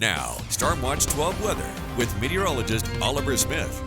Now, Stormwatch 12 weather with meteorologist Oliver Smith.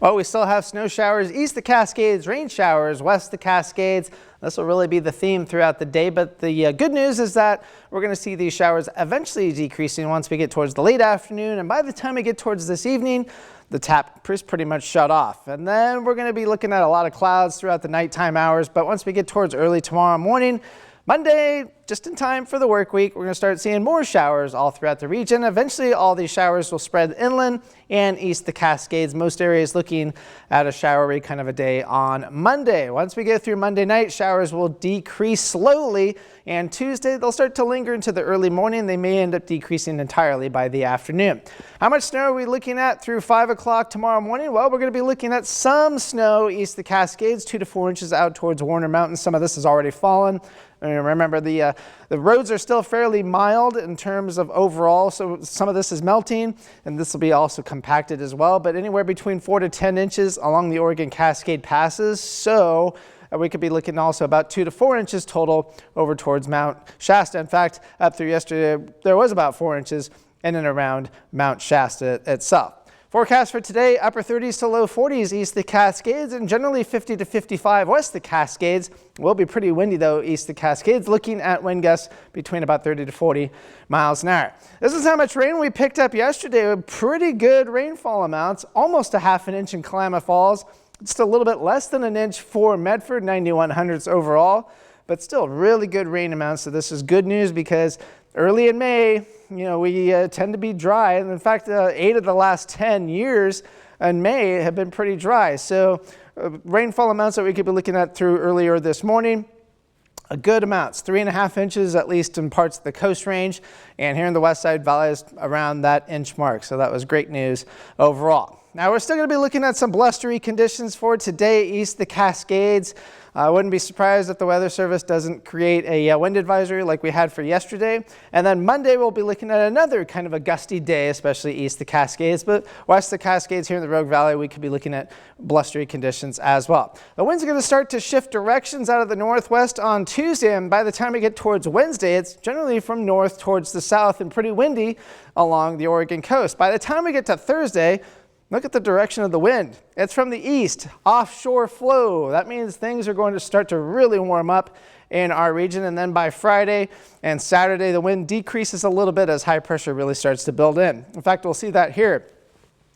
Well, we still have snow showers east of the Cascades, rain showers west of the Cascades. This will really be the theme throughout the day, but the good news is that we're going to see these showers eventually decreasing once we get towards the late afternoon, and by the time we get towards this evening, the tap is pretty much shut off. And then we're going to be looking at a lot of clouds throughout the nighttime hours, but once we get towards early tomorrow morning, Monday, just in time for the work week, we're going to start seeing more showers all throughout the region. Eventually, all these showers will spread inland and east of the Cascades. Most areas looking at a showery kind of a day on Monday. Once we get through Monday night, showers will decrease slowly, and Tuesday, they'll start to linger into the early morning. They may end up decreasing entirely by the afternoon. How much snow are we looking at through 5 o'clock tomorrow morning? Well, we're going to be looking at some snow east of the Cascades, 2 to 4 inches out towards Warner Mountain. Some of this has already fallen. Remember, the roads are still fairly mild in terms of overall, so some of this is melting, and this will be also compacted as well, but anywhere between 4 to 10 inches along the Oregon Cascade passes. So we could be looking also about 2 to 4 inches total over towards Mount Shasta. In fact, up through yesterday, there was about 4 inches in and around Mount Shasta itself. Forecast for today, upper 30s to low 40s east of the Cascades, and generally 50 to 55 west of the Cascades. Will be pretty windy though east of the Cascades, looking at wind gusts between about 30 to 40 miles an hour. This is how much rain we picked up yesterday. Pretty good rainfall amounts, almost a ½ an inch in Klamath Falls. Just a little bit less than an inch for Medford, 9100ths overall, but still really good rain amounts. So this is good news because early in May, we tend to be dry, and in fact, 8 of the last 10 years in May have been pretty dry. So rainfall amounts that we could be looking at through earlier this morning, a good amounts, 3.5 inches at least in parts of the Coast Range, and here in the West Side Valley is around that inch mark. So that was great news overall. Now we're still going to be looking at some blustery conditions for today east of the Cascades. I wouldn't be surprised if the Weather Service doesn't create a wind advisory like we had for yesterday. And then Monday we'll be looking at another kind of a gusty day, especially east of the Cascades. But west of the Cascades here in the Rogue Valley, we could be looking at blustery conditions as well. The winds are going to start to shift directions out of the northwest on Tuesday, and by the time we get towards Wednesday, it's generally from north towards the south and pretty windy along the Oregon coast. By the time we get to Thursday, look at the direction of the wind. It's from the east, offshore flow. That means things are going to start to really warm up in our region. And then by Friday and Saturday, the wind decreases a little bit as high pressure really starts to build in. In fact, we'll see that here.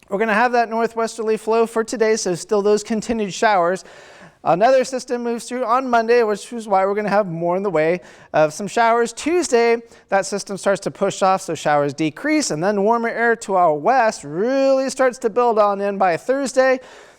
We're going to have that northwesterly flow for today, so still those continued showers. Another system moves through on Monday, which is why we're going to have more in the way of some showers. Tuesday, that system starts to push off, so showers decrease, and then warmer air to our west really starts to build on in by Thursday.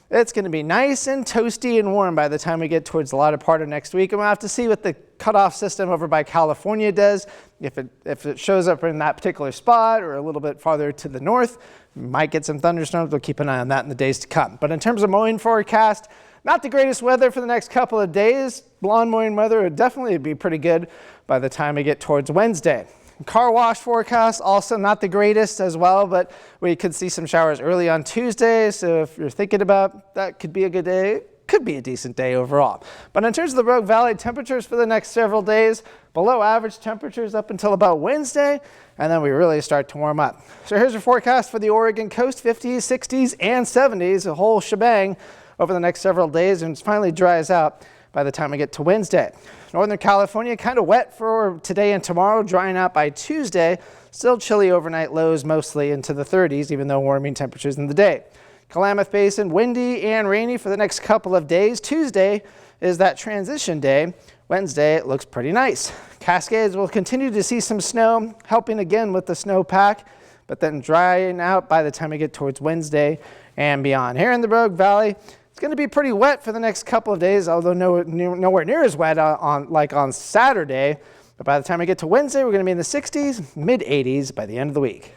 It's going to be nice and toasty and warm by the time we get towards the latter part of next week, and we'll have to see what the cutoff system over by California does. If it shows up in that particular spot or a little bit farther to the north, we might get some thunderstorms. We'll keep an eye on that in the days to come. But in terms of mowing forecast, not the greatest weather for the next couple of days. Lawn mowing weather would definitely be pretty good by the time we get towards Wednesday. Car wash forecast, also not the greatest as well, but we could see some showers early on Tuesday. So if you're thinking about that could be a good day, could be a decent day overall. But in terms of the Rogue Valley, temperatures for the next several days, below average temperatures up until about Wednesday, and then we really start to warm up. So here's your forecast for the Oregon coast, 50s, 60s, and 70s, a whole shebang over the next several days, and it finally dries out by the time we get to Wednesday. Northern California, kind of wet for today and tomorrow, drying out by Tuesday. Still chilly overnight lows, mostly into the 30s, even though warming temperatures in the day. Klamath Basin, windy and rainy for the next couple of days. Tuesday is that transition day. Wednesday, it looks pretty nice. Cascades will continue to see some snow, helping again with the snowpack, but then drying out by the time we get towards Wednesday and beyond. Here in the Rogue Valley, it's going to be pretty wet for the next couple of days, although nowhere near as wet like on Saturday. But by the time we get to Wednesday, we're going to be in the 60s, mid 80s by the end of the week.